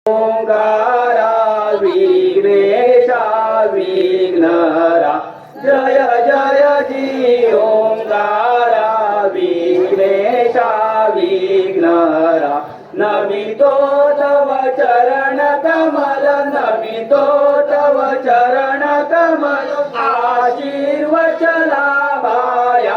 ओंकारा विघ्नेशा विघ्नहरा जय जय जी ओंकारा विघ्नेशा विघ्नहरा नमितो तव चरण कमल नमितो तव चरण कमल आशीर्वचला भाया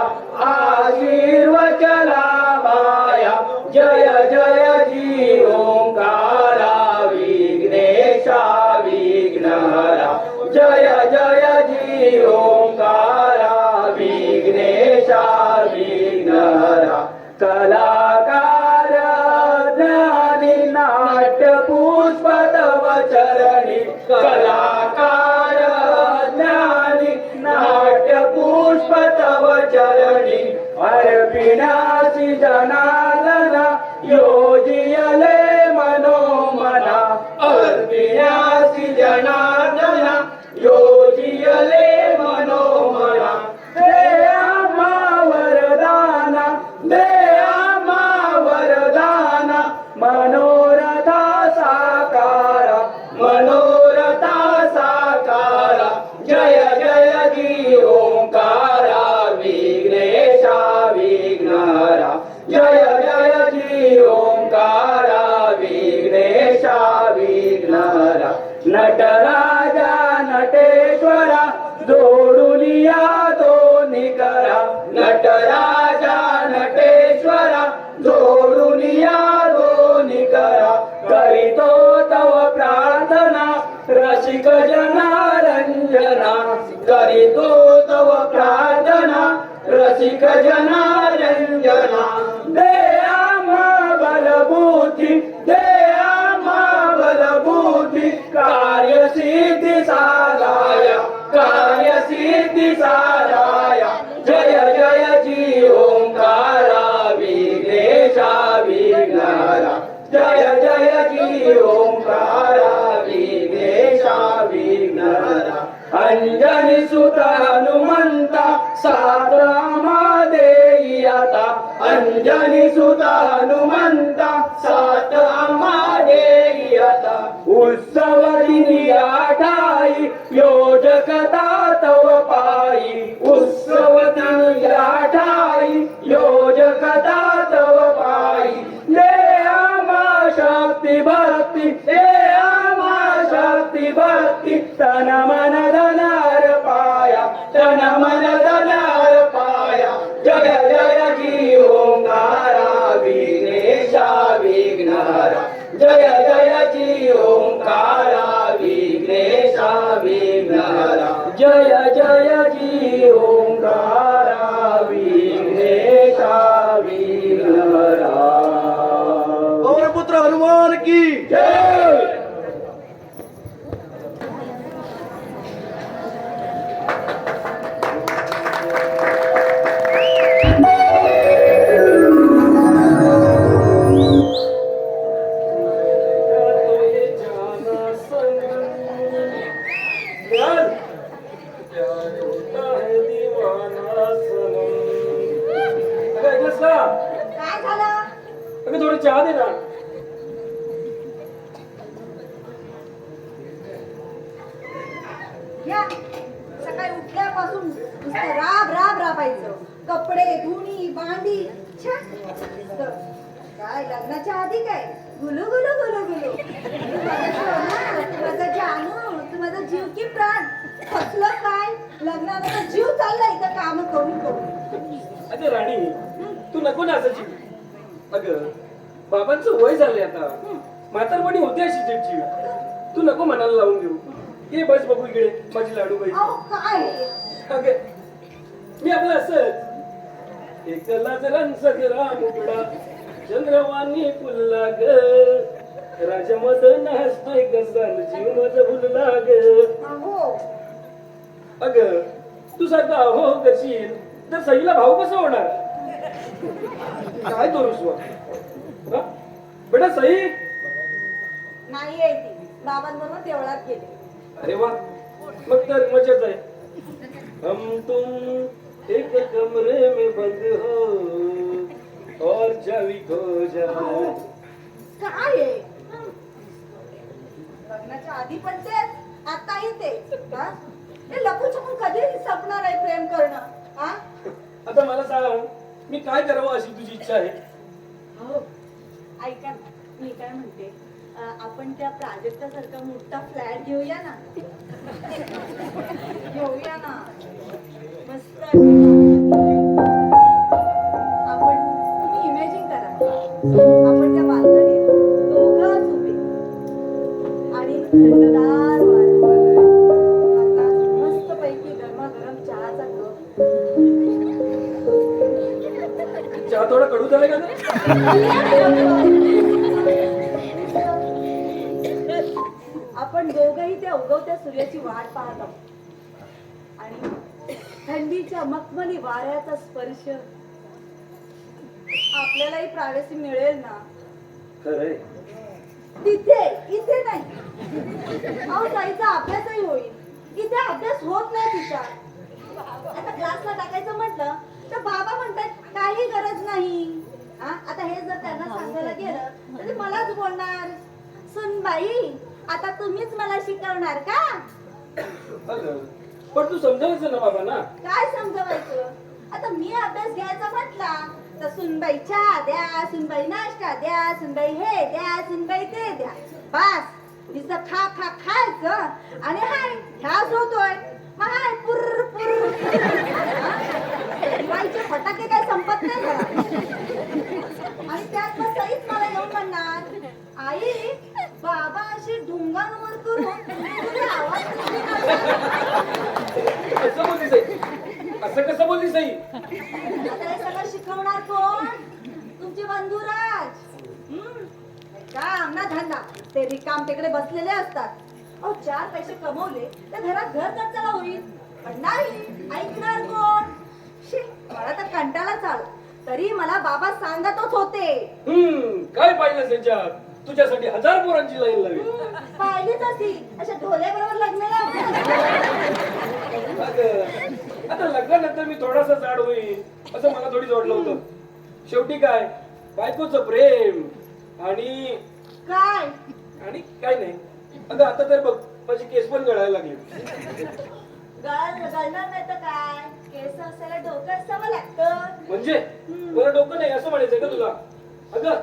आशीर्वचला भाया जय जय जी ओंकारा विघ्नेशा विघ्नहरा जय जय जी ओंकारा विघ्नेशा विघ्नहरा कलाकार ज्ञानी नाट्य पुष्प तव चरणी कलाकार ज्ञानी नाट्य पुष्प तव चरणी अर्पिणासी जनार्दना योजियले मनोमना अर्पिणासी जनार्दना योजियले मनोमना दे आम्हा वरदाना दे आम्हा वरदाना मनोरथा साकारा मनोरथा साकारा जय जय जी ओंकारा विघ्नेशा विघ्नहरा जय जय जी ओंकारा विघ्नेशा विघ्नहरा नटराजा नटेश्वरा जोडून या दोन्ही करा नटराजा नटेश्वरा जोडून या दोन्ही करा करीतो तव प्रार्थना रसिक जनारंजना करीतो तव प्रार्थना रसिक जनारंजना दे आम्हा बलबुद्धी दे आम्हा बलबुद्धी कार्यसिद्धी साधाया कार्यसिद्धी साधाया जय जय जी ओंकारा विघ्नेशा विघ्नहरा जय जय जी ओंकारा विघ्नेशा विघ्नहरा अंजनी सुत हनुमंता साथ आम्हा देई आता अंजनी सुत हनुमंता साथ आम्हा देई आता उत्सव दिनी आठाई योजकता तव पायी उत्सव दिनी आठाई योजकता तव पायी ले आम्हा शक्ती भक्ती ले आम्हा शक्ती भक्ती तन मन धनार पाया तन मन धनार पाया जय जय जी ओंकारा विघ्नेशा विघ्नहरा जय जय जी ओंकारा विघ्नेशा विघ्नहरा जय जय जी ओंकारा विघ्नेशा विघ्नहरा पौरपुत्र हनुमान की जय काय झालं? अगं थोडी चहा दे ना या सकाळी उठल्यापासून नुसतं राब राब राबायचं कपडे धुणी भांडी छे. काय लग्नाच्या आधी काय गुलू गुलू गुलू गुलू तू माझा सोना, तू माझा जानू तू माझा जीव की प्राण फसलं काय लग्नानंतर जीव चाललाय इथं काम करून करून अगं राणी तू नको ना असं जीव अगं बाबांचं वय झालंय आता म्हातारपणी होते अशी चिडचिड तू नको मनाला लावून देऊ ये बस बघू इकडे माझी लाडू बाई अहो काय अगं मी आपलं असंच एकला जरा सगळा मुगडा चंद्रवाणी फुलला ग राजा मदन हसतोय गजान जीव माझा भुलला ग अहो अगं तू सारखा हो करशील तर सईला भाऊ कसं होणार काय तो रुसवा बेटा सई नाही आहे ती बाबांबरोबर देवळात गेले अरे वा मग तर मजाच आहे हम तुम एक कमरे में बंद हो और चाबी खो जाए काय आहे लग्नाच्या आधी पण तेच आताही तेच हा? हे लपून छपून कधी संपणार आहे प्रेम करणं हा? आता मला सांग, मी काय करावं अशी तुझी इच्छा आहे? हो ऐका ना, मी काय म्हणते आपण त्या प्राजक्तासारखा मोठा फ्लॅट घेऊया ना. घेऊया ना मस्त आपण. तुम्ही इमॅजिन करा आपण त्या बाल्कनीत दोघंच उभे आणि थंडगार वारा, आता मस्त पैकी गरमागरम चहाचा कप. चहा थोडा कडू झालाय का आपण दोघंही त्या उगवत्या सूर्याची वाट पाहत आहोत आणि थंडीच्या मखमली वाऱ्याचा स्पर्श. आपल्यालाही प्रायव्हसी मिळेल ना खरंय? तिथे, इथे नाही. अहो ताईचा अभ्यासही होईल. इथे अभ्यास होत नाही तिचा. आता क्लासला टाकायचं म्हटलं तर बाबा म्हणतात काही गरज नाही. आता हे जर त्यांना सांगायला गेलं तर ते मलाच बोलणार, सुनबाई आता तुम्हीच मला शिकवणार का? अगं, पण तू समजावायचं ना बाबा ना. काय समजवायचं? आता मी अभ्यास घ्यायचा म्हटला तर सुनबाई चहा द्या, सुनबाई नाश्ता द्या, सुनबाई हे द्या, सुनबाई ते द्या. बस नुसतं खा खा खायचं आणि हाय ह्याच होतोय. मग हाय पुर्र पुर्र. दिवाळीचे फटाके काय संपत नाही घरात. आणि त्यात मग सईच मला येऊन म्हणणार, आई बाबा अशी ढुंगांवर करून तुझे आवाज कसे काढतात?" असं बोलली सई? असं कसं बोलली सई? आता हे सगळं शिकवणार कोण? तुमचे बंधुराज. काम ना धंदा ते रिकाम तिकडे बसलेले असतात. अहो 4 पैसे कमवले तर घरात घर खर्चाला होईल, पण नाही ऐकणार कोण? शी, मला तर कंटाळाच आला. तरी मला बाबा सांगतच होते. काय पाहिलं त्याच्यात? तुझ्यासाठी 1000 पोरांची लाईन लावी. पाहिलीच अशी अशा ढोल्याबरोबर लग्न लावलं. अगं, आता लग्नानंतर मी थोडासा जाड होईल असं मला थोडी वाटलं होतं. शेवटी काय, बायकोचं प्रेम आणि काय काय नाही. अगं आता तर बघ, माझी केस पण गळायला लागली. गळणार नाही तर काय? केस असायला डोकं असावं लागतं. म्हणजे बरं डोकं नाही असं म्हणायचंय का तुला? अगं,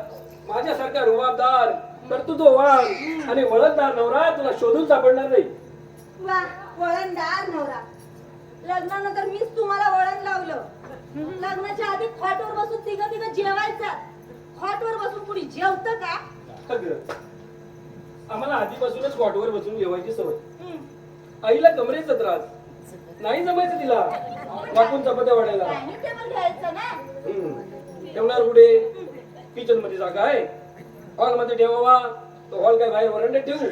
माझ्यासारखा रुबाबदार, कर्तृत्ववान आणि वळणदार नवरा तुला शोधून सापडणार नाही. वा, वळणदार नवरा. लग्नानंतर मीच तुम्हाला वळण लावलं. लग्नाच्या आधी खाटवर बसून तिघं जेवायचं. खाटवर बसून कुणी जेवतं का? अगं, आम्हाला आधीपासूनच कॉटवर बसून जेवायची सवय. आईला कमरेचा त्रास, नाही जमायचं तिला वाकून चपात्या वाढायला. डायनिंग टेबल घ्यायचं ना. ठेवणार कुठे? किचन मध्ये जागा आहे, हॉल मध्ये ठेवावा. तो हॉल काय बाहेर वरंड्यात ठेवू?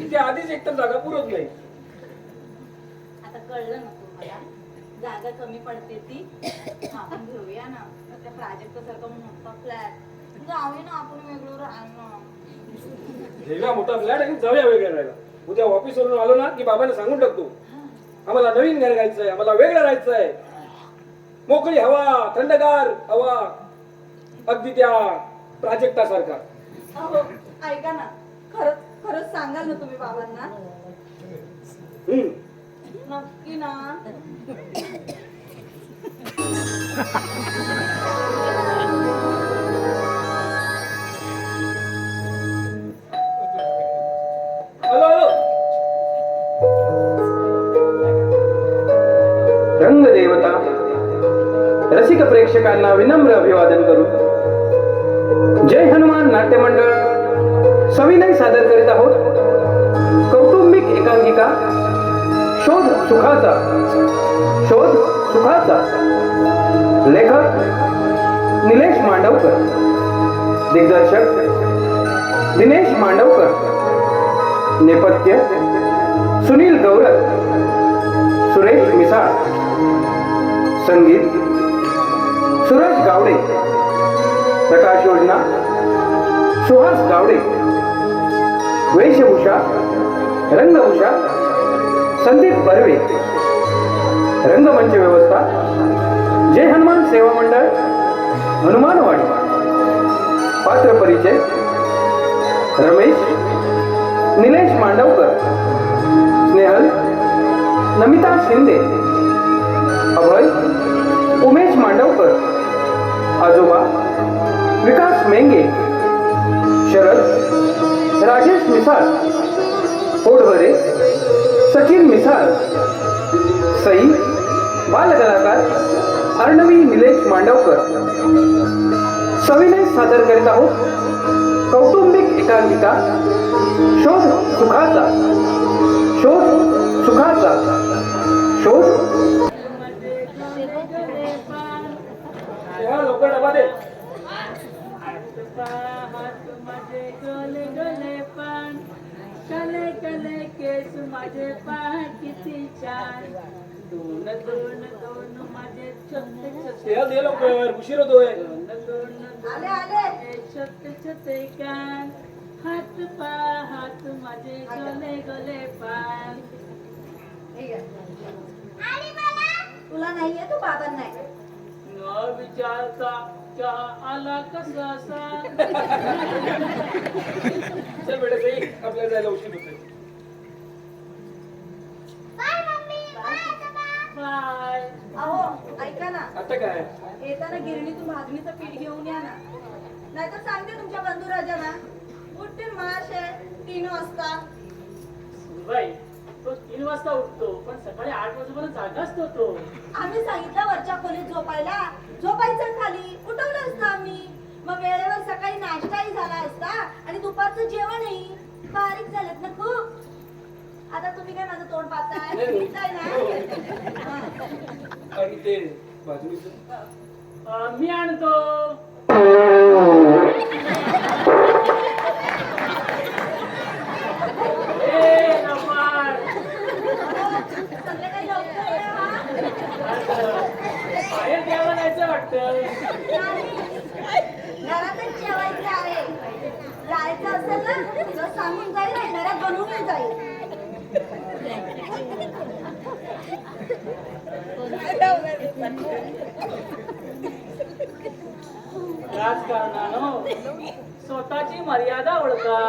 तिथे आधीच एकतर जागा पुरत नाही. आता कळलं ना तुम्हाला, जागा कमी पडते ती. आपण घेऊया ना त्या प्राजक्त सारखा मोठा फ्लॅट. जाऊया ना आपण वेगळं राहणं. वेगळा मोठा फ्लॅट आणि जाऊया वेगळ्या राहायला. उद्या ऑफिस वरून आलो ना की बाबांना सांगून टाकतो, आम्हाला नवीन घर घ्यायचंय, आम्हाला वेगळं राहायचंय. मोकळी हवा, थंडगार हवा, अगदी त्या प्राजक्तासारखा. अहो ऐका ना, खरंच सांगाल ना तुम्ही बाबांना? नक्की ना? Hello hello. रंगदेवता रसिक प्रेक्षकांना विनम्र अभिवादन करून जय हनुमान नाट्य मंडळ सविनय सादर करीत आहोत कौटुंबिक एकांकिका शोध सुखाचा. शोध सुखाचा. लेखक निलेश मांडवकर, दिग्दर्शक दिनेश मांडवकर, नेपथ्य सुनील गौरव, सुरेश मिसाळ, संगीत सुरेश गावडे, प्रकाश योजना सुहास गावडे, वेशभूषा रंगभूषा संदीप बर्वे, रंगमंच व्यवस्था जय हनुमान सेवा मंडळ हनुमानवाडी. पात्र परिचय रमेश निलेश मांडवकर, स्नेहल नमिता शिंदे, अभय उमेश मांडवकर, आजोबा विकास मेंगे, शरद राजेश मिसाळ, ओढवरे सचिन मिसाळ, सई बालकलाकार अर्णवी निलेश मांडवकर. सविनय सादर करीत आहोत कौटुंबिक एकांकिका शोध सुखाचा, शोध सुखाचा, शोध. हा, लवकर डबा दे. कले कले केस माझे पाय किती छान, दोन दोन दोन माझे छोटे छोटे, ते दे लवकर, उशीर होतोय. दोन दोन आले आले. छोटे छोटे कान, हात माझे गले गले पान. हे घ्या. तुला नाहीये तू बाबांना नाही. न विचारता चहा आला कसा असा. चल बेटा सई, आपल्याला जायला उशीर होतोय. बाय. अहो ऐका ना, आता काय येताना गिरणीतून भाजणीचं पीठ घेऊन या ना, नाहीतर सांगते तुमच्या बंधुराजांना उठतील माशे 3 वाजता. बाई, तो 3 वाजता उठतो, पण सकाळी 8 वाजेपर्यंत जागा असतो तो. आम्ही सांगितलं वरच्या खोलीत झोपायला, झोपायचं खाली, उठवलं असतं आम्ही. मग वेळेवर सकाळी नाश्ताही झाला असता आणि दुपारचं जेवणही. बारीक झालेत ना खूप. आता तुम्ही काय माझं तोंड पाहताय नाही. काय ना हा. आणि ते भाजणीचं मी आणतो. ए, लवकर. संध्याकाळी लवकर या, हा. बाहेर जेवायला जायचं वाटतं. नाही, घरातच जेवायचं आहे. जायचं असेल ना तर सांगून जाईल आणि घरात बनवून जाईल. राजकारणानं स्वतःची मर्यादा ओळखा.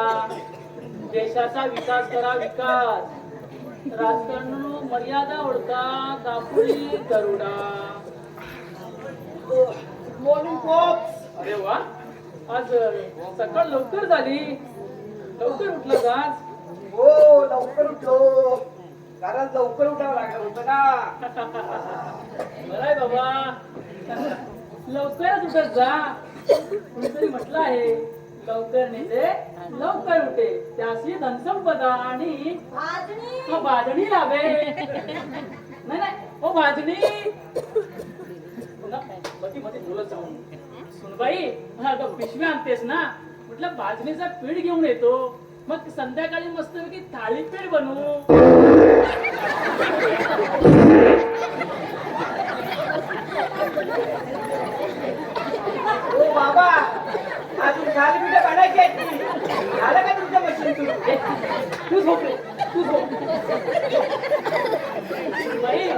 देशाचा विकास करा, विकास. राजकारणानं मर्यादा ओळखा. दापुली गरुडा. अरे वा, आज सकाळ लवकर झाली. लवकर उठलं का आज? हो लवकर उठलो, कारण लवकर उठावं लागलं होतं ना. बरं आहे बाबा, लवकरच उठत जा. कुणीतरी म्हटलं आहे, लवकर नेते लवकर उठे, त्याशी धनसंपदा आणि भाजणी भाजणी लाभे. नाही नाही, हो भाजणी. पुन्हा मध्ये मध्ये बोलत जाऊन, सुनबाई पिशवी आणतेस ना, म्हटलं भाजणीचं पीठ घेऊन येतो, मग संध्याकाळी मस्तपैकी थालीपीठ बनवू. हो बाबा, अजून थालीपीठ काढायची आहेत ती. झालं का तुमच्या मशीन? तू झोप रे, तू झोप. बाई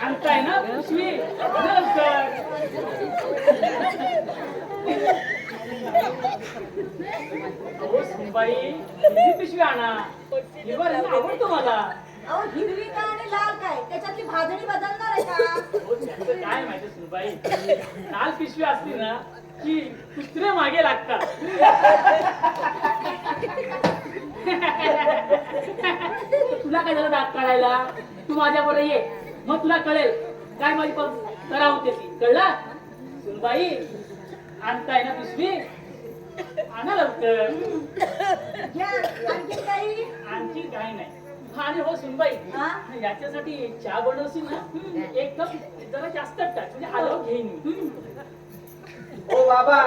आणताय ना पिशवी, नमस्कार. हो सुनबाई, ही पिशवी आणा. हिरवा रंग आवडतो मला. अहो हिरवी काय आणि लाल काय, त्याच्यातली भाजणी बदलणार आहे का? हो त्याचं काय माहिती सुनबाई, लाल पिशवी असली ना की कुत्रे मागे लागतात. तुला काय झालं दात काढायला? तू माझ्या बरोबर ये, मग तुला कळेल काय माझी करा होते ती. कळलं सुनबाई? आणताय ना पिशवी, आणा लवकर. घ्या, आणखी काही? आणखी काय नाही. आणि हो सुनबाई, हा? याच्यासाठी चहा बनवशील ना, एक कप जरा जास्त टाक, म्हणजे आलो घेईन मी. हो बाबा,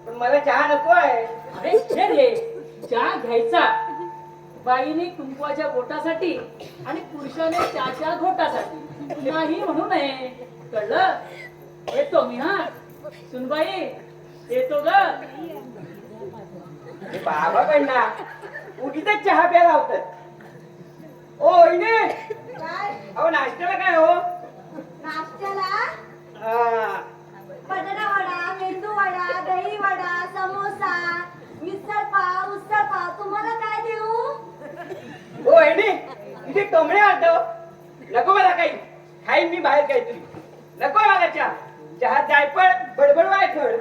पण मला चहा नको आहे. अरे हे रे, चहा घ्यायचा बाईने कुंकवाच्या बोटासाठी आणि पुरुषाने चहाच्या घोटासाठी, नाही म्हणू नये. कळलं? येतो मी. हा सुनबाई, येतो ग. बाबा कडना उगीच चहा प्यायला होतात. ओ इने, काय अहो नाश्त्याला काय हो? नाश्त्याला? हा, बटाटा वडा, मेंदू वडा, दही वडा, समोसा, मिसळ पाव, उसळ पाव. तुम्हाला काय देऊ? तुझे टोमणे आणतो. नको मला काही, खाईन मी बाहेर काहीतरी. नको मला चहा, चहा जायफळ बडबड वायफळ.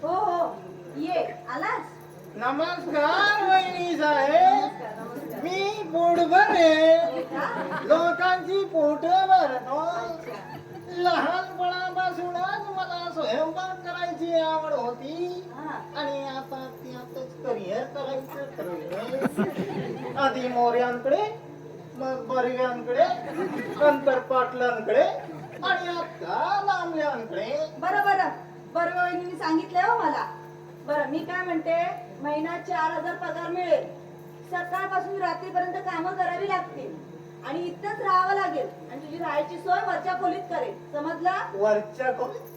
हो हो ये आलास. नमस्कार वहिनी साहेब. मी पोटभर आहे. लोकांची पोट भरतो. लहानपणापासूनच मला स्वयंपाक करायची आवड होती आणि आता त्यातच करिअर करायचं ठरवलं. आधी मोऱ्यांकडे, मग बरव्यांकडे, नंतर पाटलांकडे आणि आता लांबल्यांकडे. बरं बरं बरं वहिनी सांगितलंय हो मला. बरं मी काय म्हणते, महिना 4,000 पगार मिळेल. सकाळपासून रात्रीपर्यंत कामं करावी लागतील आणि इथंच राहावं लागेल आणि तुझी राहायची सोय वरच्या खोलीत करेल. समजला? वरच्या खोलीत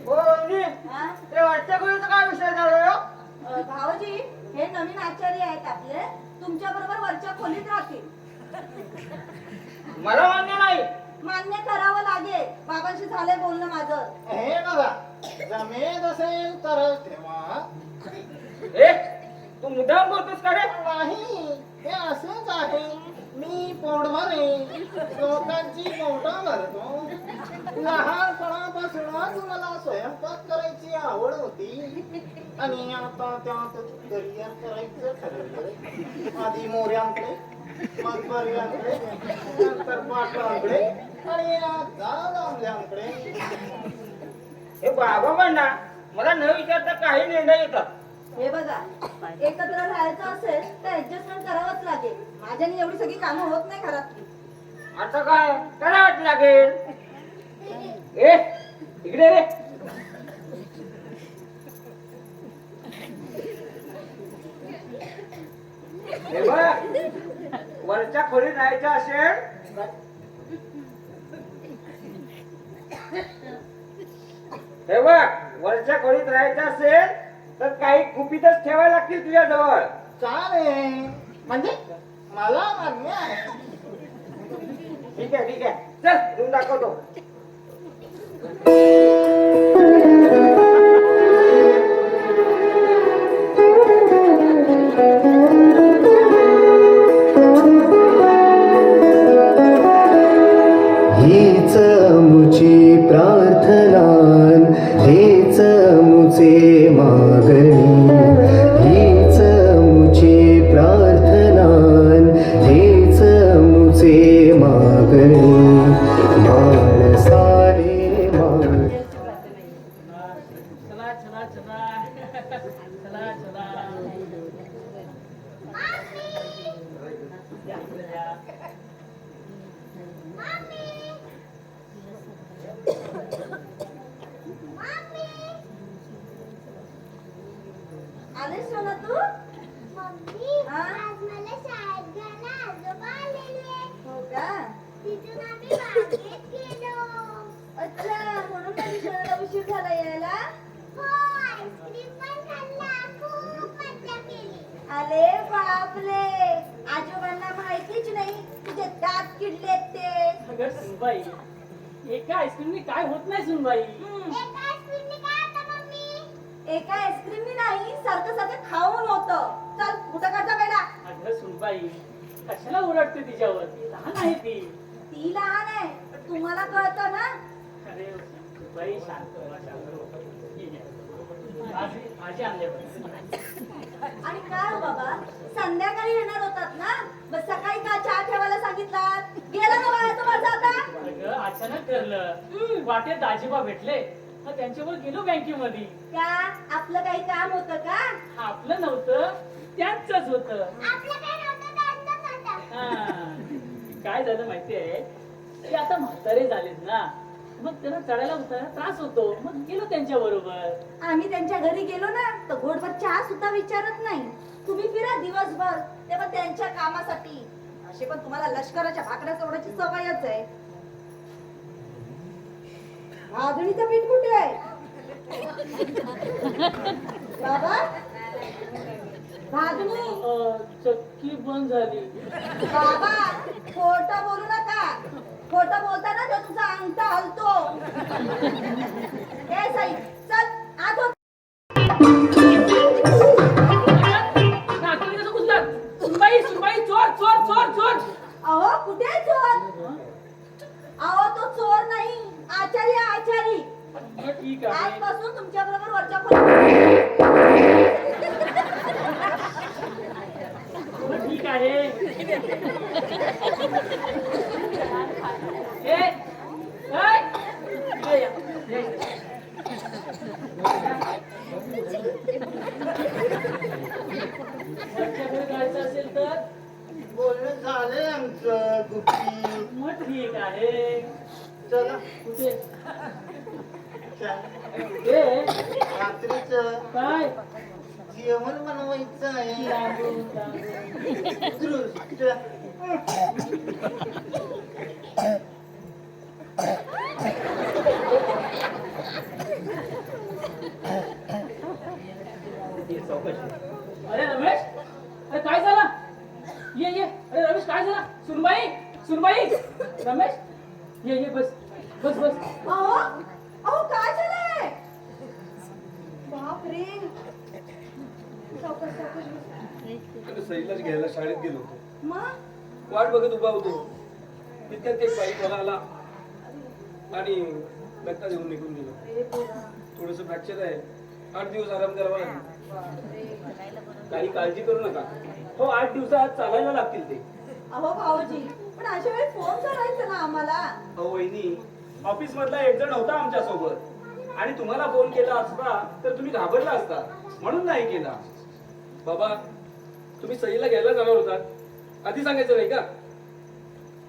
हो वहिनी, हा? ते वाटतं कोणीचा काय विषय झाला हो? भाऊजी हे नवीन आचार्य आहेत आपले, तुमच्या बरोबर वरच्या खोलीत राहतील. मला मान्य नाही. मान्य करावं लागेल. बाबांशी झालंय बोलणं माझं. हे बघा, जमेत असेल तरच ठेवा. ए तू मुद्दाम बोलतोस का रे? नाही, हे असंच आहे. मी पोटभर आहे. लोकांची पोट भरतो. लहानपणापासूनच मला स्वयंपाक करायची आवड होती आणि आता त्यातच करिअर करायचं ठरवलं. आधी मोऱ्यांकडे, मग बरव्यांकडे, नंतर पाटलांकडे आणि आता लांबल्यांकडे. हे बाबा म्हणा मला न विचारता काही निर्णय येतात. हे बघा, एकत्र राहायचं असेल तर ऍडजस्टमेंट करावंच लागेल. माझ्याने एवढी सगळी कामं होत नाही घरातली. आता काय करावंच लागेल. ए इकडे रे. हे बघ, वरच्या खोलीत राहायचं असेल हे बघ, वरच्या खोलीत राहायचं असेल तर काही गुपितच ठेवायला लागतील तुझ्या जवळ. चालेल, म्हणजे मला मान्य आहे. ठीक आहे ठीक आहे, चल रूम दाखवतो. हीच मुची प्रार्थना, हेच मुचे मागणी. हीच मुची प्रार्थना, हेच मुचे मागणी. माणसाने मान चला चला चला चला चला या, या. आलेस ना तू? मम्मी, हा? आज मला शाळेत घ्यायला आजोबा आलेले. हो का? तिथून आम्ही बागेत गेलो. अच्छा, म्हणून माझी शाळेला उशीर झाला यायला. हो, आईस्क्रीम पण खाल्ला. खूप मजा केली. अरे बापरे, आजोबांना माहितीच नाही तुझे दात किडलेत ते. अगं सुनबाई, एका आईस्क्रीमनी काय होत नाही सुनबाई. एका आईस्क्रीमने काय होतं, मम्मी? एका आईस्क्रीमनी नाही, सारखं सारखं खाऊन होतं. चल कुठं काढता बेटा. अगं सुनबाई, कशाला ओरडते तिच्यावर? लहान आहे ती. ती लहान आहे पण तुम्हाला कळतं ना. अरे सुनबाई, शांत व्हा, शांत व्हा. ठीक आहे. भाजी आणले आणि काय हो बाबा, संध्याकाळी येणार होतात ना, मग सकाळी का चहा ठेवायला सांगितलात? गेला ना बाळा तो माझा आता. अचानक ठरलं वाटेत दाजीबा भेटले मग त्यांच्यावर गेलो बँकेमध्ये. का आपलं काही काम होतं का? आपलं नव्हतं त्यांचंच होतं. आपलं काय नव्हतं त्यांचंच होतं. हा. काय झालं माहितीये की आता म्हातारे झालेत ना मग त्यांना चढायला उतरायला त्रास होतो मग गेलो त्यांच्या बरोबर. आम्ही त्यांच्या घरी गेलो ना तर घोटभर चहा सुद्धा विचारत नाही. तुम्ही फिरा दिवसभर तेव्हा त्यांच्या कामासाठी. असे पण तुम्हाला लष्कराच्या भाकऱ्या चोरण्याची सवयच आहे. भाजणीचं पीठ कुठे आहे बाबा? भाजणी चक्की बंद झाली. बाबा खोटं बोलू नका. खोटं बोलताना तो तुझा अंगठा हलतो. ए साई चल आत हो. नागपूर कसं घुसलात? सुनबाई सुनबाई चोर चोर चोर चोर. अहो कुठे आहे चोर? अहो तो चोर नाही आचारी आहे, आचारी. मग ठीक आहे. आजपासून तुमच्या बरोबर वरच्या खोलीत. मग ठीक आहे. ए, ए, ये या, ये. वरच्याकडे जायचं असेल तर बोलणं झालंय आमचं गुप्ती. मग ठीक आहे. चला कुठे चला. ए, रात्रीचं काय जेवण बनवायचं आहे. तांदूळ, तांदूळ. दृष्ट. अरे रमेश अरे काय झालं? ये ये. अरे रमेश काय झालं? सुनबाई सुनबाई. रमेश ये ये बस बस बस. अहो अहो काय झालंय? बाप रे. सावकाश, सावकाश. सईलाच घ्यायला शाळेत गेलो होतो. मग वाट बघत उभा होतो तितक्यात एक बाई मला आला आणि धक्का देऊन निघून गेलो. थोडस फ्रॅक्चर आहे 8 दिवस आराम करावा लागेल. काही काळजी करू नका. हो 8 दिवसात चालायला लागतील ते. अहो भाऊजी पण अशा वेळी फोन करायचा ना आम्हाला. अहो वहिनी ऑफिस मधला एक जण होता आमच्या सोबत आणि तुम्हाला फोन केला असता तर तुम्ही घाबरला असता म्हणून नाही केला. बाबा तुम्ही सईला घ्यायला जाणार होतात आधी सांगायचं नाही का?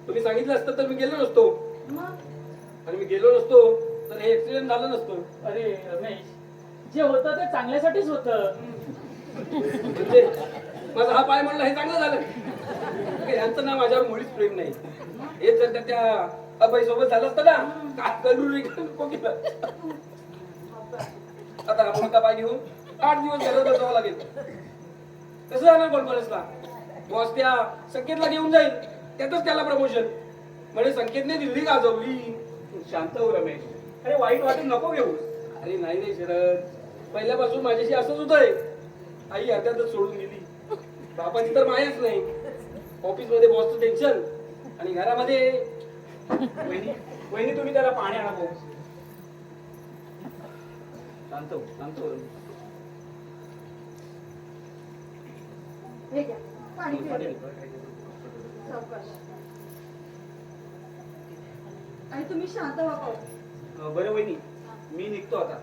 तुम्ही सांगितलं असतं तर मी गेलो नसतो. मग आणि मी गेलो नसतो तर हे ऍक्सिडेंट झालं नसतं. अरे रमेश जे होतं ते चांगल्यासाठीच होतं. म्हणजे माझा हा पाय म्हणला हे चांगलं झालं. यांचं ना माझ्यावर मुळीच प्रेम नाही. हे जर त्या अबाई सोबत झालं असतं ना काय करू रे नको केलं. आता हा मोठा पाय घेऊन 8 दिवस घरात बसावं लागेल. कसं जाणार कॉन्फरन्सला? बॉस त्या संकेतला घेऊन जाईल त्यातच त्याला प्रमोशन. म्हणजे संकेतने दिल्ली गाजवली. शांत हो रमेश. अरे वाईट वाटत नको घेऊ. अरे नाही नाही शरद पहिल्यापासून माझ्याशी असंच होतंय. आई अर्ध्यातच सोडून गेली. बापाची तर मायाच नाही. ऑफिस मध्ये बॉसचं टेन्शन आणि घरामध्ये वहिनी वहिनी तुम्ही त्याला पाणी आणा भाऊ. शांत हो शांत हो. हे घ्या पाणी पिऊ. सावकाश. आणि तुम्ही शांत व्हा भाऊ. बरं वहिनी मी निघतो आता.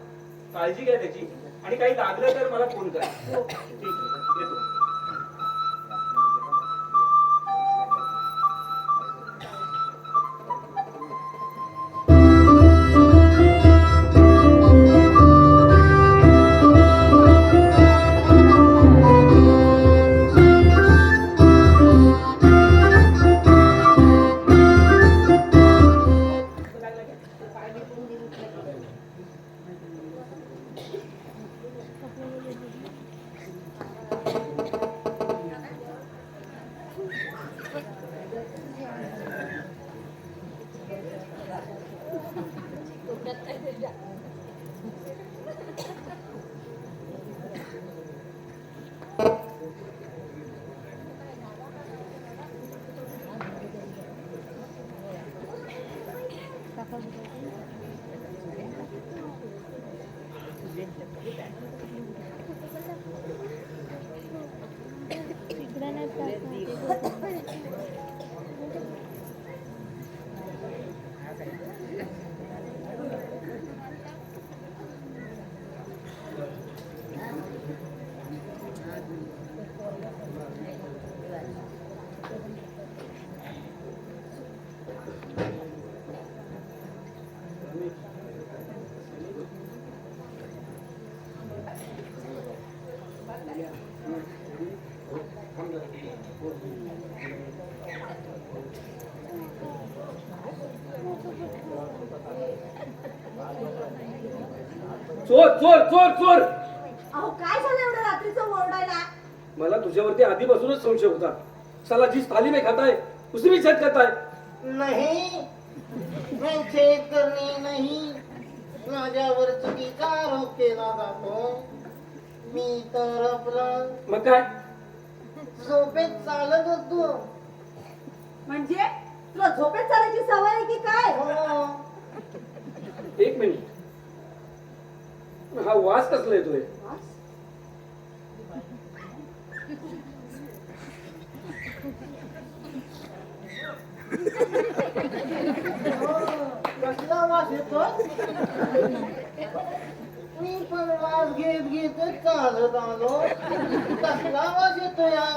काळजी घ्या त्याची आणि काही लागलं तर मला फोन करा. ठीक आहे येतो. चोर चोर चोर चोर अहो काय झालं एवढं रात्रीचं ओरडायला? मला तुझ्यावरती आधीपासूनच संशय होता. साला जी थाली में खाता है उसी में छेद करता है. नहीं मैं छेद करणे नाही, माझ्यावर चुकीचा आरोप केला जातो. मी तर आपलं मग काय? झोपेत चालत होतो. म्हणजे तुला झोपेत चालायची सवय आहे की काय? हो, एक मिनिट. हा वास कसला येतोय? कसला वास येतो? मी पण वास घेत घेतच चालत आलो. कसला वास येतो या?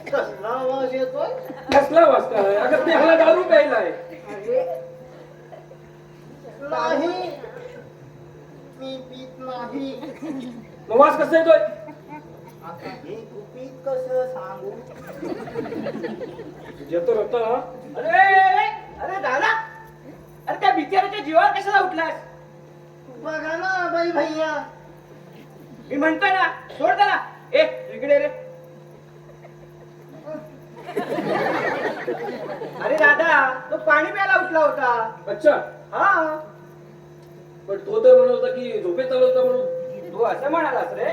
कसला वास येतोय? कसला वास काय? अगं ते ह्याला दारू प्यायला आहे. अरे नाही, मी पीत नाही. मग वास कसा येतोय? आता हे गुपित कसं सांगू? येतो होता. अरे अरे दादा, अरे त्या बिचाराच्या जीवावर कशाला उठलास? बघा ना बाई भैया, मी म्हणतो ना, सोड त्याला. ए इकडे रे. अरे दादा, तो पाणी प्यायला उठला होता. अच्छा, हा, पण तो तर म्हणत होता की झोपेत चालू होता म्हणून. तू असं म्हणालास रे?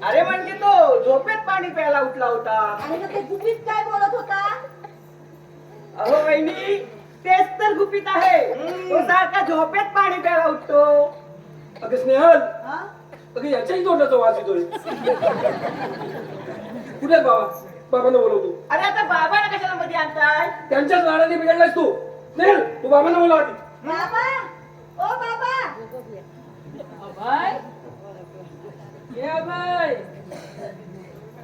अरे म्हणजे तो झोपेत पाणी प्यायला उठला होता. आणि मग ते गुपित काय बोलत होता? अहो वहिनी, तेच तर गुपित आहे. तो सारखा झोपेत पाणी प्यायला उठतो. अगं स्नेहल, हा? अगं याच्याही तोंडाचा वास येतोय. कुठे आहेत बाबा? बाबांना बोलवतो. अरे आता बाबाला कशाला मध्ये आणताय? त्यांच्याच लाडाने बिघडलास तू. स्नेहल, तू बाबांना बोलव आधी. बाबा, ओ बाबा, अभय ये अभय,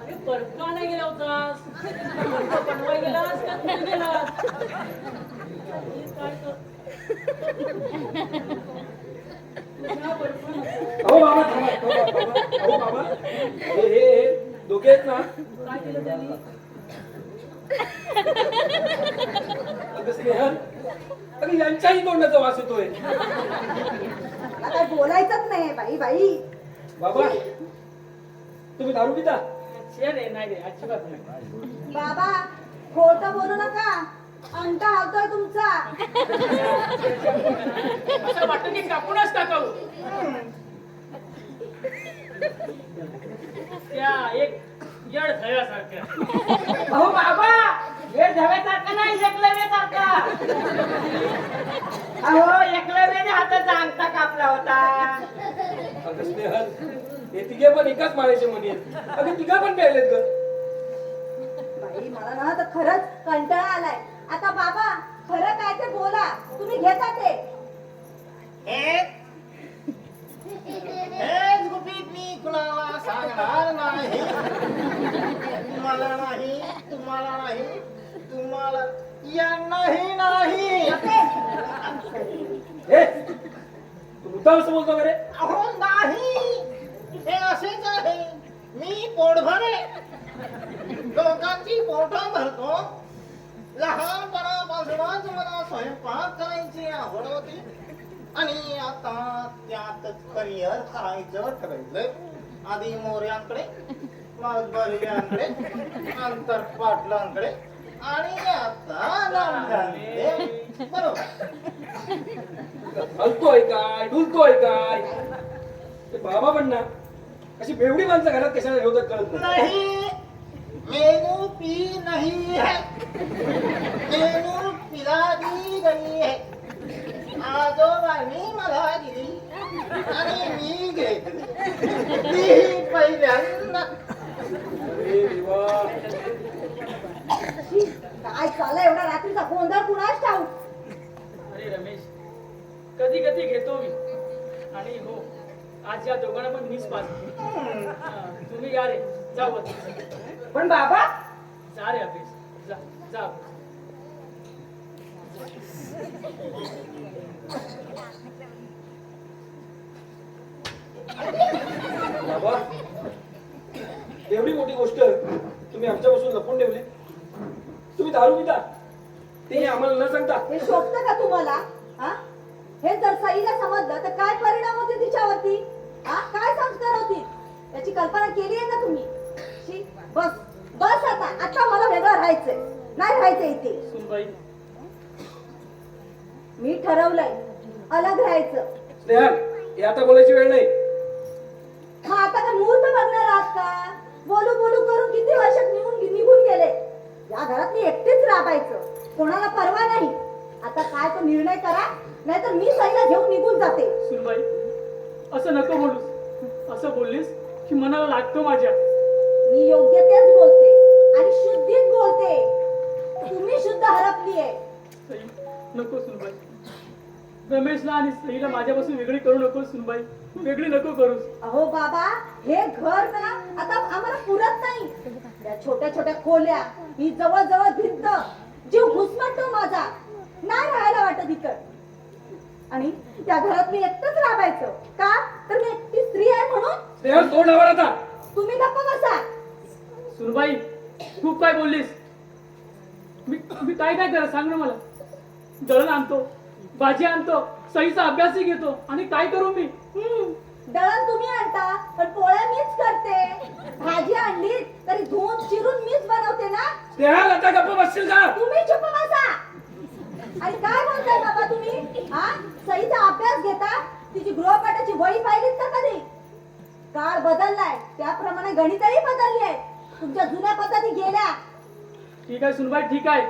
अरे बर्फा नाही गेला होतास? बर्फ बनवाय गेलास का कुठे गेलास? हे काय कर- तुझ्या बर्फ नको. अहो बाबा थांबा. अहो बाबा, हे दोघे आहेत ना. काय केलं त्यांनी? अगं स्नेहल, अगं यांच्याही तोंडाचा वास येतोय. मला काय बोलायचंच नाही बाई बाई. बाबा, तुम्ही दारू पिता? छे रे, नाही रे, अजिबात नाही. बाबा खोटं बोलू नका, अंटा हलतोय तुमचा. असं वाटतं की कापूनच टाकावं. त्या एक येड झव्यासारख्या. अहो बाबा, वेळ धव्यासारखा नाही, एकलव्यासारखा. अहो एकलव्याने हाताचा अंगठा कापला होता. अगं स्नेहल, हे तिघे पण एकाच माळ्याचे मणी आहेत. अगं तिघा पण प्यायलेत ग. बाई मला ना तर खरंच कंटाळा आलाय. आता बाबा खरं काय ते बोला, तुम्ही घेता ते. हेच गुपित मी कुणाला सांगणार नाही. मला नाही, तुम्हाला नाही, तुम्हाला यांनाही नाही. हे तू मुद्दाम असं बोलतो का रे? अहो नाही, हे असेच आहे. मी पोटभर आहे. लोकांची पोट भरतो. लहानपणापासूनच मला स्वयंपाक करायची आवड होती आणि आता त्यातच करिअर करायचं ठरवलंय. आधी मोऱ्यांकडे, मग बर्यांकडे, नंतर पाटलांकडे आणि आता नामधांकडे. बरोबर. हलतोय काय, डुलतोय काय? ते बाबा पण ना अशी बेवडी माणसं घरात कशाला ठेवतात कळत नाही. नहीं, मेनू पी नहीं है, मेनू पिला दी गई है. आजोबांनी मला दिली आणि मी घेतली. ती पहिल्यांदा. अरे देवा. काय चाललंय एवढा रात्रीचा गोंधळ कुणाच ठाऊक. अरे रमेश, कधी कधी घेतो मी. आणि हो, आज या दोघांना पण मीच पाजली. तुम्ही या रे, जा वरती. पण बाबा, जा रे अभेश, जा जा. बाबा, एवढी मोठी गोष्ट तुम्ही आमच्यापासून लपून ठेवली. तुम्ही दारू पिता ते आम्हाला न सांगता. हे शोभतं का तुम्हाला? हा? हे जर सईला समजलं तर काय परिणाम होते तिच्यावरती? हा, काय संस्कार होतील याची कल्पना केली आहे का तुम्ही? शी, बस बस आता मला वेगळं राहायचंय, नाही राहायचं इथे. सुनबाई, मी ठरवलंय अलग राहायचं. स्नेहल, हे आता बोलायची वेळ नाही. मग आता काय मुहूर्त बघणार आहात का? बोलू बोलू करून किती वर्षात निघून गेले. या घरात मी एकटीच राबायचं, कोणाला परवा नाही. आता काय तो निर्णय करा, नाहीतर मी सईला घेऊन निघून जाते. सुनबाई, असं नको बोलूस. असं बोललीस की मनाला लागतो माझ्या. मी योग्य तेच बोलते आणि शुद्धीच बोलते. तुम्ही शुद्ध हरपली आहे. सई, नको सुनबाई. रमेशला आणि सईला माझ्यापासून वेगळी करू नको सुनबाई. वेगळी नको करूस. अहो बाबा, हे घर ना आता आम्हाला पुरत नाही. या छोट्या छोट्या खोल्या, ही जवळ जवळ भिंत, जीव घुसमटतो माझा. नाही राहायला वाटत इकडं. आणि त्या घरात मी एकटंच राबायचं का? तर मी एकटी स्त्री आहे म्हणून. स्नेहल, तोंड आवर आता. तुम्ही गप्प बसा. सुनबाई, खूप काय बोललीस. मी काय काय करा सांग ना मला. दळण आणतो, भाजी आणतो, सईचा अभ्यासही घेतो, आणि काय करू मी? दळण तुम्ही आणता, पण पोळ्या मीच करते. भाजी आणली तरी धुवून चिरून मीच बनवते ना. स्नेहल, आता गप्प बसशील का? तुम्ही चुप बसा. आणि काय बोलताय बाबा तुम्ही? हा, सईचा अभ्यास घेता? तिची गृहपाठाची वही पाहिलीत का कधी? काळ बदललाय, त्याप्रमाणे गणितही बदलली आहे. तुमच्या जुन्या पद्धती गेल्या. ठीक आहे सुनबाई, ठीक आहे.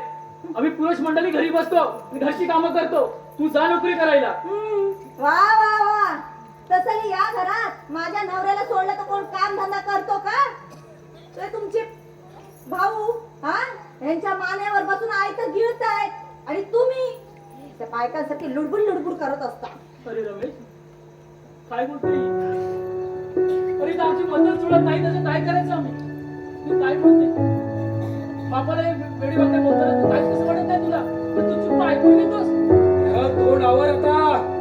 आम्ही पुरुष मंडळी घरी बसतो, मी घरची कामं करतो. तू जा नोकरी करायला. वा वा वा. तसंही या घरात माझ्या नवऱ्याला सोडलं तर कोण काम धंदा करतो का? ते तुमचे भाऊ हा यांच्या मानेवर बसून आयतं गिळतायत आणि तुम्ही त्या बायकांसाठी लुडबुड लुडबुड करत असता. अरे रमेश, काय बोलते? अरे तर आमची मदत जुळत नाही, त्याचं काय करायचं आम्ही? तू काय बोलते? बापाला वेळी वागते बोलताना तू काय कसं वाटत नाही तुला? पण तू चुप ऐकून घेतोस. तोंड आवर आता.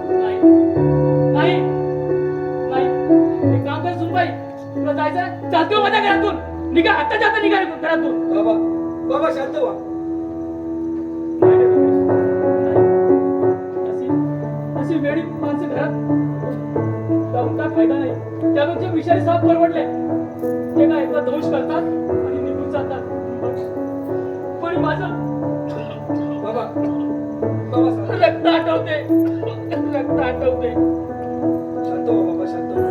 नाही नाही नाही, एक काम कर सुनबाई, तुला जायचं चालतो माझ्या घरातून. निघा, आता जाता निघा घरातून. बाबा, बाबा शांत व्हा. नाही रे रमेश, नाही. अशी वेळी माणसं घरात जाऊन काय फायदा नाही. त्यापेक्षा विषारी साप परवडले. ते काय एकदा दोष करतात आणि निघून जातात. पण माझं बाबा, बाबा शांत रक्त आठवते, रक्त आठवते. व्हा. बाबा शांत व्हा.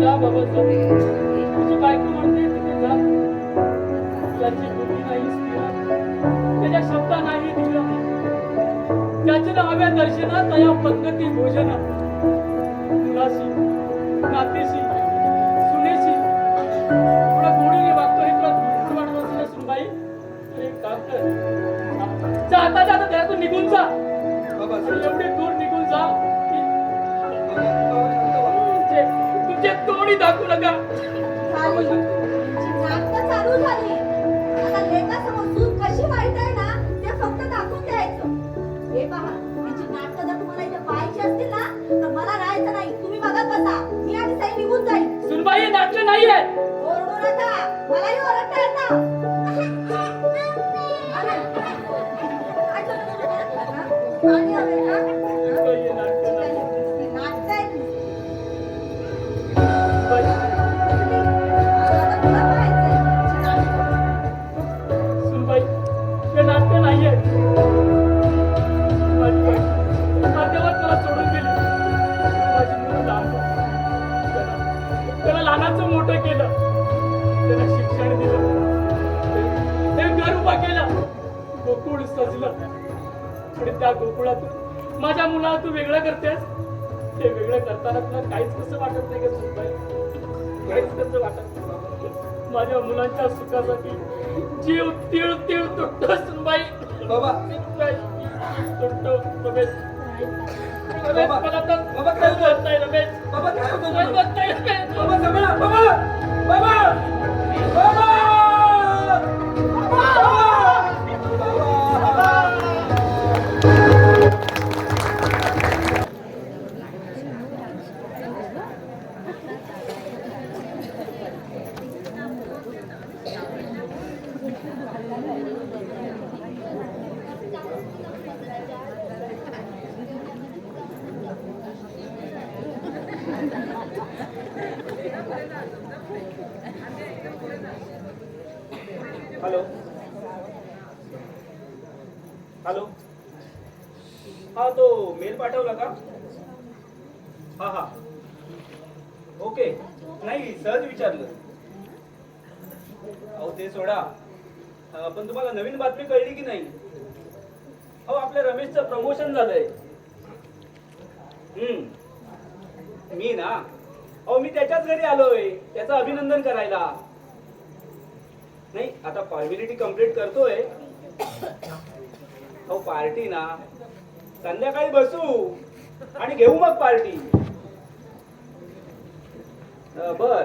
जा बाबा जा. तुझी बायको म्हणते तिथे जा. त्याची बुद्धी नाही स्थिर, त्याच्या शब्द नाही दिला. त्याच्या हव्या दर्शना तया पद्धती भोजना. मुलाशी, नातीशी, सुनेशी थोडा गोडीने वागतो हे तुला दूर वाटत असेल ना सुनबाई? अरे काम कर, जाता जाता घरातून निघून जा. बाबा आणि शांत एवढी दूर निघून जा की बाबा शांत व्हा. तुमचे तोंडी दाखवू नका. झाली. तुमची नाटकं चालू झाली. आता लेकासमोर सून कशी वाईट आहे ना ते फक्त दाखवून द्यायचं. हे पहा, तिची नाटकं जर तुम्हाला इथे पाहायची असतील ना तर मला राहायचं नाही. तुम्ही बघत बसा. मी आणि सई निघून जाईल. सुनबाई, हे नाट्य नाहीये. ओरडू नका. मलाही ओरडता येतं. पाणी हवे का? हे नाट्य नाही. नाटकं आहे ती. बाई, आता तुला पाहायचंय. सुनबाई, हे नाट्य नाहीये. माझी बाई अर्ध्यावर त्याला सोडून गेली. माझी मुलं लहान होती. त्याला लहानाचं मोठं केलं. त्याला शिक्षण दिलं. ते घर उभा केला. गोकुळ सजलं. आणि त्या गोकुळातून माझ्या मुलाला तू वेगळं करतेस. ते वेगळं करताना तुला काहीच कसं वाटत नाही का सुनबाई? काहीच कसं वाटत नाही. माझ्या मुलांच्या सुखासाठी जीव तीळ तीळ तुटतो सुनबाई. बाबा, तुटतो रमेश. रमेश, बाबा, मला तर बाबा, काय होत नाही रमेश. बाबा काय होतं काय तुला? होत नाही रमेश. बाबा सांभाळा. बाबा, बाबा, बाबा, हॅलो हॅलो हा तो मेल पाठवला का हा हा ओके नाही सहज विचारलं अहो ते सोडा पण तुम्हाला नवीन बातमी कळली की नाही अहो आपल्या रमेशचं प्रमोशन झालंय मी ना अहो मी त्याच्याच घरी आलोय त्याचं अभिनंदन करायला नाही आता फॉर्मॅलिटी कंप्लीट करतोय अहो पार्टी ना संध्याकाळी बसू आणि घेऊ मग पार्टी बर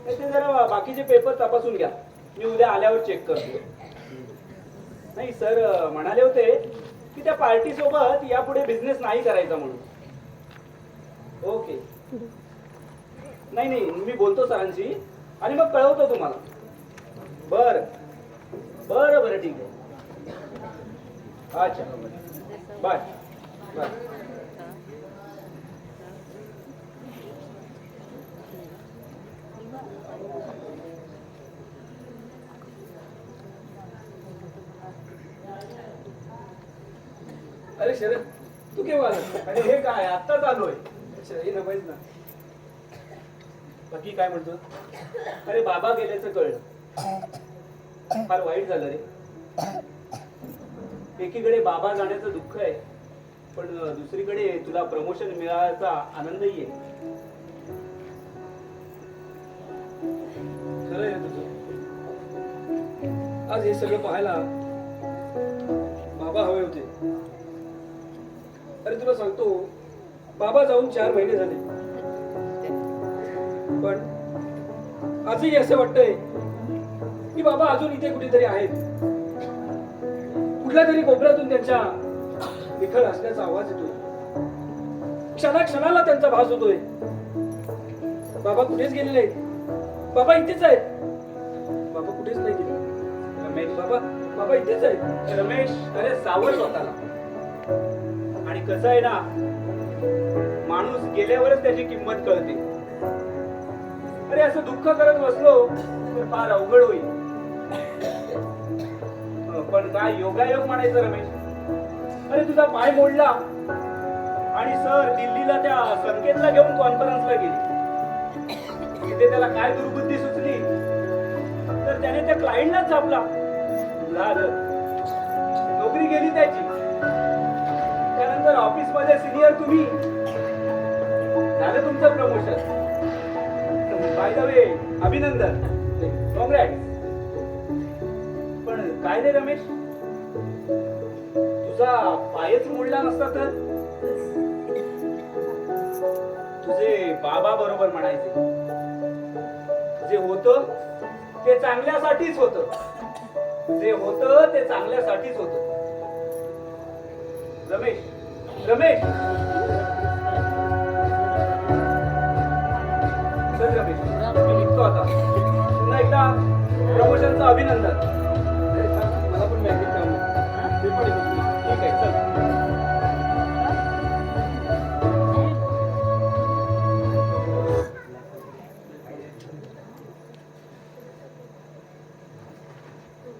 ते जरा बाकीचे पेपर तपासून घ्या मी उद्या आल्यावर चेक करतो नाही सर म्हणाले होते की त्या पार्टी सोबत यापुढे बिझनेस नाही करायचा म्हणून ओके नाही नाही मी बोलतो सरांशी आणि मग कळवतो तुम्हाला बर बर बरं ठीक आहे अच्छा बाय बाय अरे शरद तू केव्हा आला? अरे हे काय आत्ताच आलोय अच्छा, हे नवाईच ना. बाकी काय म्हणतो अरे बाबा गेल्याचं कळलं फार वाईट झालं रे एकीकडे बाबा जाण्याचं दुःख आहे पण दुसरीकडे तुला प्रमोशन मिळाल्याचा आनंदही आहे खरं आहे तुझं. आज हे सगळं पाहायला बाबा हवे होते. अरे तुला सांगतो बाबा जाऊन 4 महिने झाले पण आजही असं वाटतंय की बाबा अजून इथे कुठेतरी आहेत. कुठल्या तरी कोपऱ्यातून त्यांच्या विखळ असण्याचा आवाज येतोय. क्षणाला त्यांचा भास होतोय. बाबा कुठेच गेले नाहीत. बाबा इथेच आहेत. बाबा कुठेच नाही गेले. रमेश बाबा इथेच आहेत. रमेश अरे सावध स्वतःला आणि कसं आहे ना माणूस गेल्यावरच त्याची किंमत कळते. अरे असं दुःख करत बसलो तर फार अवघड होईल. पण काय योगायोग म्हणायचं रमेश. अरे तुझा पाय मोडला आणि सर दिल्लीला त्या संकेतला घेऊन कॉन्फरन्सला गेली. तिथे त्याला काय दुर्बुद्धी सुचली तर त्याने त्या क्लायंटलाच छापला. झालं नोकरी गेली त्याची. त्यानंतर ऑफिस मध्ये सिनियर तुम्ही झालं तुमचं प्रमोशन. बाय द वे अभिनंदन कॉंग्रॅट्स. पण काय रे रमेश तुझा पायच मोडला नसता तर तुझे बाबा बरोबर म्हणायचे जे होतं ते चांगल्यासाठीच होतं. जे होतं ते चांगल्यासाठीच होतं. रमेश रमेश चल रमेश मी निघतो आता. पुन्हा एकदा प्रमोशनचं अभिनंदन. अरे थांब, मला पण बँकेत काम आहे. ते पण येतो. ठीक आहे चल.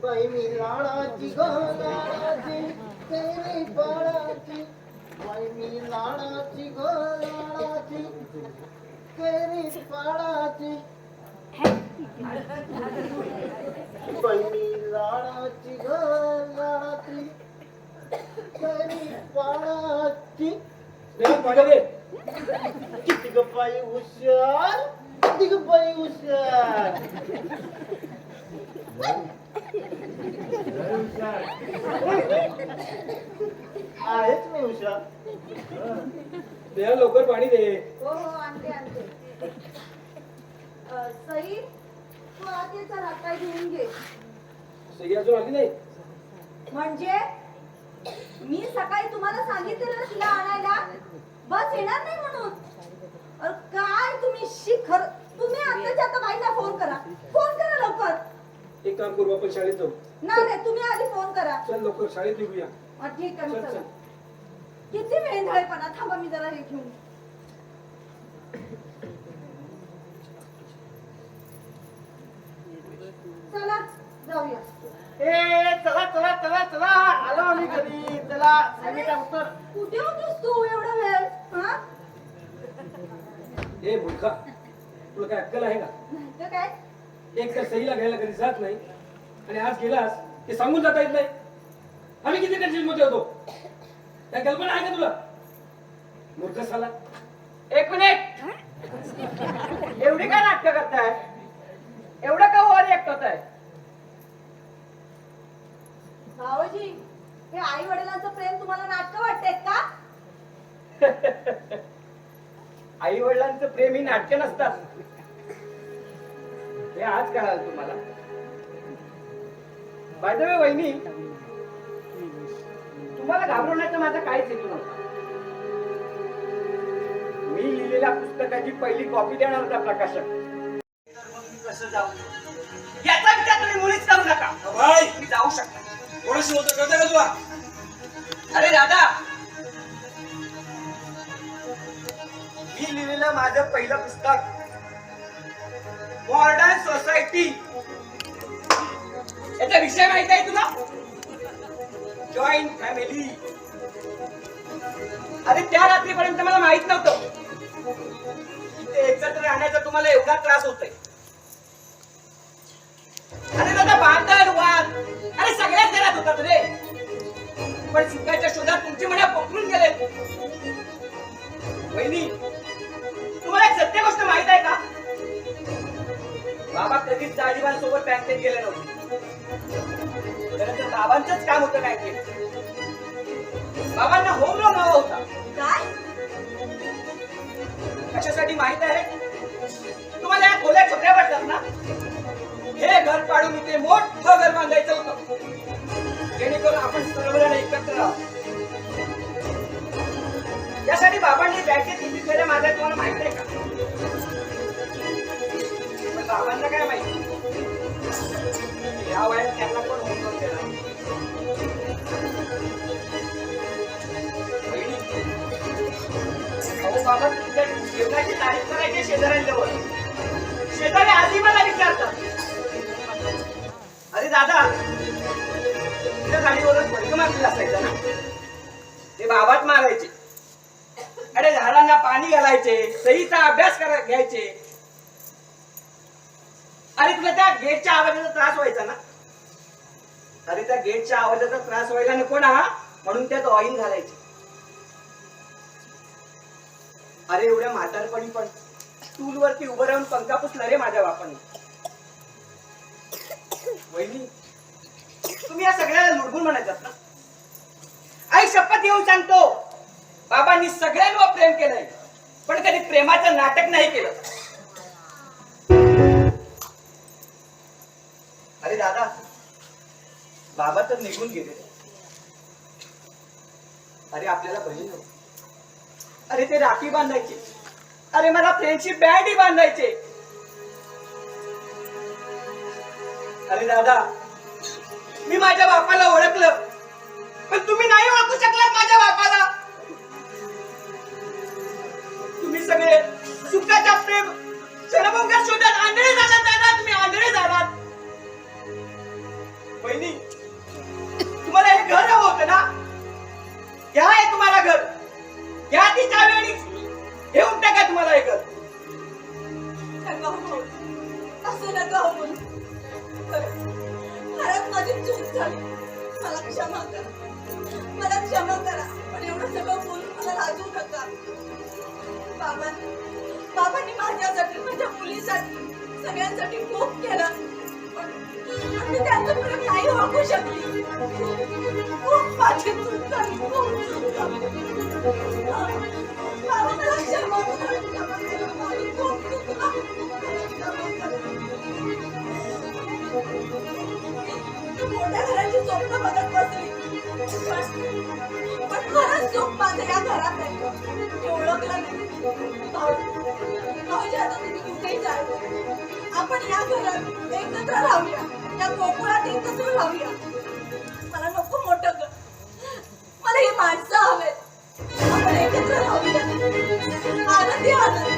बाई मी लाडाची ग लाडाची तेरी पाडाची बाई मी लाडाची ग लाडाची तेरी पाडाची बाई मी लाडाची ग लाडाची तेरी पाडाची देवात पाणी दे. किती ग बाई हुशार किती ग बाई हुशार आहेच मी हुशार देवा लवकर पाणी दे. हो हो आणते आणते सई तू आत ये चला काय घेऊन घे. सही अजून आली नाही. म्हणजे मी सकाळी तुम्हाला सांगितलं ना तिला आणायला बस येणार नाही म्हणून. अरे काय तुम्ही शिखर तुम्ही आताच्या आता बाईंना फोन करा लवकर. एक काम करू आपण शाळेत जाऊ. नाही नाही तुम्ही आधी फोन करा. चल लवकर शाळेत निघूया. हा, ठीक आहे मग चल, चला. चल. किती वेंधळेपणा. थांबा मी जरा हे घेऊन चला चला आलो आम्ही घरी. चला समिता उत्तर. कुठे होतीस तू एवढा वेळ? हा? हे मूर्खा, तुला काय अक्कल आहे का? नाही तर काय? एक तर सहीला घ्यायला कधी जात नाही आणि आज गेलास ते सांगून जाता येत नाही. आम्ही किती टेन्शन मध्ये होतो, काय कल्पना आहे का तुला? मूर्ख साला. एक मिनिट. एवढी काय नाटक करताय? एवढं का ओव्हर रिॲक्ट होत आहे? भाऊजी, हे आई वडिलांचं प्रेम तुम्हाला नाटकं वाटतेत का? आई वडिलांचं प्रेम ही नाटक नसतात. हे आज कळालं तुम्हाला. बाय द वे वहिनी, तुम्हाला घाबरवण्याचा माझा काहीच हेतू नव्हता. मी लिहिलेल्या पुस्तकाची पहिली कॉपी देणार होता प्रकाशक. कसं जाऊ याचा विचार तुम्ही मुळीच करू नका. भाई, तुम्ही जाऊ शकता. कोणाशी बोलतो कळतं का तुला? अरे दादा, मी लिहिलेलं माझं पहिलं पुस्तक मॉडर्न सोसायटी, याचा विषय माहित आहे तुला? Joint family. अरे त्या रात्रीपर्यंत मला माहित नव्हतं इथे एकत्र राहण्याचा तुम्हाला एवढा त्रास होतोय. अरे दादा, भांडण वाद अरे सगळ्याच घरात होतात रे. पण सुखाच्या शोधात तुमची मने पकडून गेले. वहिनी, तुम्हाला एक सत्य गोष्ट माहित आहे का? बाबा कधीच दाढीबांसोबत बँकेत गेले नव्हते. खरं तर बाबांचंच काम होतं बँकेत. बाबांना होम लोन हवा होता. काय? कशासाठी माहित आहे? तुम्हाला या खोल्या छोट्या वाटतात ना? हे घर पाडून इथे मोठं घर बांधायचं होतं, जेणेकरून आपण सर्वजण एकत्र राहू. यासाठी बाबांनी बँकेत किती फेऱ्या मारल्या तुम्हाला माहित आहे का? पण बाबांना काय माहिती, या वयात त्यांना पण होम लोन देणार. अहो बाबा, तुमच्या जेवणाची तारीफ करायची शेजाऱ्यांजवळ. शेजारी आधी मला विचारतात, अरे दादा, तुझ्या गाडीवरच फडक मारलेलं असायचं ना? ते बाबाच मारायचे. अरे झाडांना पाणी घालायचे, सहीचा अभ्यास घ्यायचे. अरे तुला त्या गेटच्या आवाजाचा त्रास व्हायचा ना? अरे त्या गेटच्या आवाजाचा त्रास व्हायला नको ना, म्हणून त्यात ऑइल घालायचे. अरे एवढ्या म्हातारपणी पण स्टूल वरती उभं राहून पंखा पुसला रे माझ्या बापांनी. वहिनी, तुम्ही या सगळ्याला लुडबुड म्हणायचात ना? आई शपथ येऊन सांगतो, बाबांनी सगळ्यांवर प्रेम केलंय, पण कधी प्रेमाचं नाटक नाही केलं. अरे दादा, बाबा तर निघून गेले. अरे आपल्याला बहीण नव्हती. अरे ते राखी बांधायचे. अरे मला फ्रेंडशिप बँड ही बांधायचे. अरे दादा, मी माझ्या बापाला ओळखलं, पण तुम्ही नाही ओळखू शकलात माझ्या बापाला. तुम्ही सगळे सुखाच्या प्रेम क्षणभंगार शोधात आंधळे झालात दादा. तुम्ही आंधळे झालात. बहिणी, तुम्हाला हे घर हवं होतं ना? घ्या आहे तुम्हाला घर. घ्या ती चावी आणि घेऊन टाका तुम्हाला हे घर. नका हो, असं नका हो. खरंच माझी चूक झाली. मला क्षमा करा. मला क्षमा करा. पण एवढं सगळं बोलून मला लाजू नका. बाबांनी माझ्यासाठी, माझ्या मुलीसाठी, सगळ्यांसाठी खूप केलं. पण मी त्यांचं प्रेम नाही ओळखू शकली. खूप माझी चूक झाली. खूप चूक झाली. बाबा, मला क्षमा करा. क्षमा करा. माझी खूप चूक झाली. मोठ्या घराची स्वप्न बघत बसली, पण खरंच सुख माझं या घरात आहे. मी ओळखलं नाही. भाऊजी, आता तुम्ही कुठेही जाल, आपण या घरात एकत्र राहूया. या गोकुळात एकत्र राहूया. मला नको मोठं घर, मला ही माणसं हवेत. आपण एकत्र राहूया. आनंदी आनंद.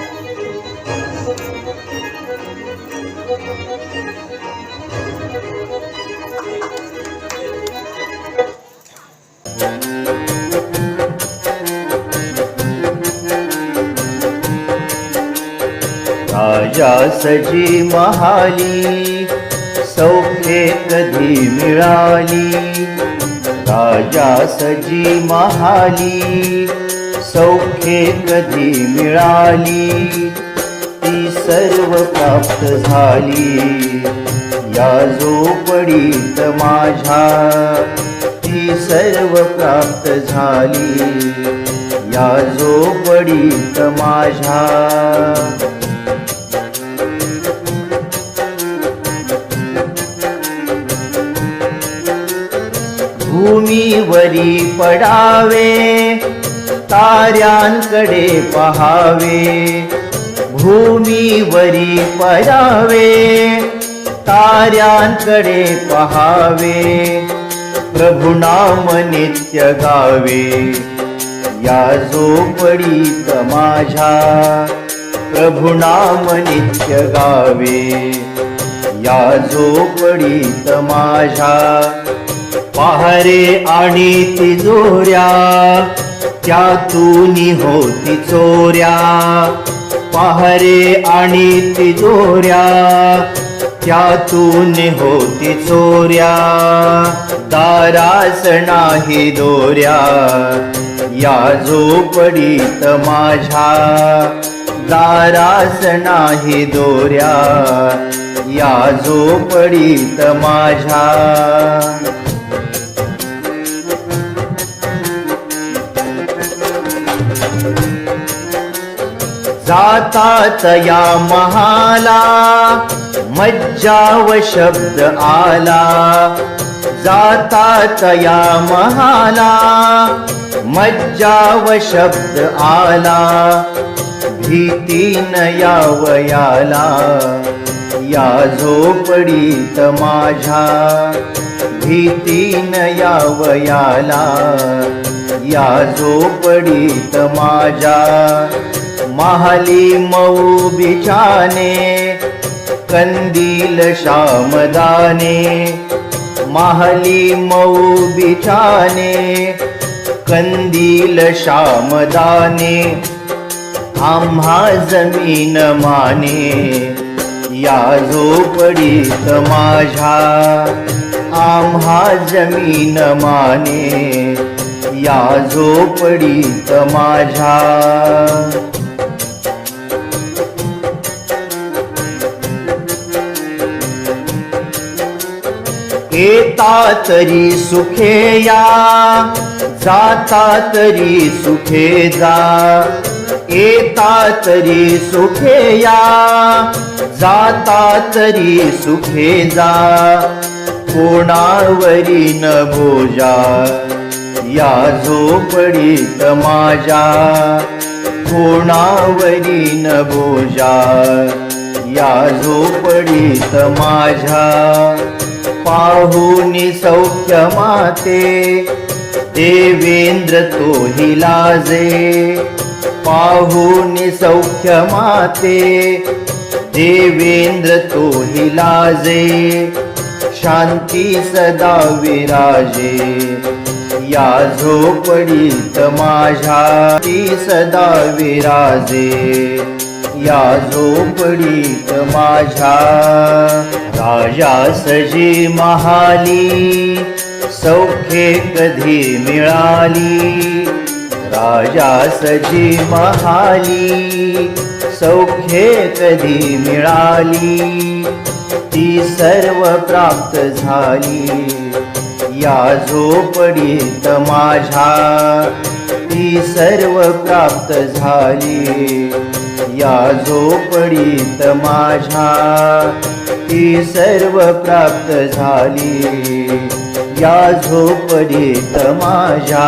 राजा सजी महाली सौख्ये कधी मिळाली राजा सजी महाली सौख्ये कधी मिळाली ती सर्व प्राप्त झाली या झोपडीत माझ्या ती सर्व प्राप्त झाली या झोपडीत माझ्या भूमीवरी पडावे ताऱ्यांकडे पहावे भूमीवरी पडावे ताऱ्यांकडे पहावे प्रभु नाम नित्य गावे या झोपडीत माझ्या प्रभु नाम नित्य गावे या झोपडीत माझ्या पहारे आणि तिजोऱ्या त्यातून होती चोऱ्या पहारे आणि तिजोऱ्या त्यातून होती चोऱ्या दारास नाही दोऱ्या या झोपडीत माझ्या दारास नाही दोऱ्या या झोपडीत माझ्या जातात या महाला मज्जा व शब्द आला जातात या महाला मज्जा व शब्द आला भीतीन यावयाला या झोपडीत माझ्या भीतीन यावयाला या झोपडीत माझ्या महाली मऊ बिछाने कंदील शामदाने महाली मऊ बिछाने कंदील शामदाने आम्हा जमीन माने या झोपडीत माझ्या आम्हा जमीन माने या झोपडीत माझ्या येता तरी सुखे या जाता तरी सुखे जा येता तरी सुखे या जाता तरी सुखे जा कोणावरी न भोजा या झोपडीत माझ्या कोणावरी न भोजा या झोपडीत माझ्या पाहुनी सौख्य माते देवेंद्र तोही लाजे पाहुनी सौख्य माते देवेंद्र तोही लाजे शांती सदा विराजे या झोपडीत माझ्या ती सदा विराजे या झोपडीत माझ्या राजा सजी महाली सौख्ये कधी मिळाली राजा सजी महाली सौख्ये कधी मिळाली ती सर्व प्राप्त झाली या झोपडीत माझ्या ती सर्व प्राप्त झाली या झोपडीत माझ्या ती सर्व प्राप्त झाली या झोपडीत माझ्या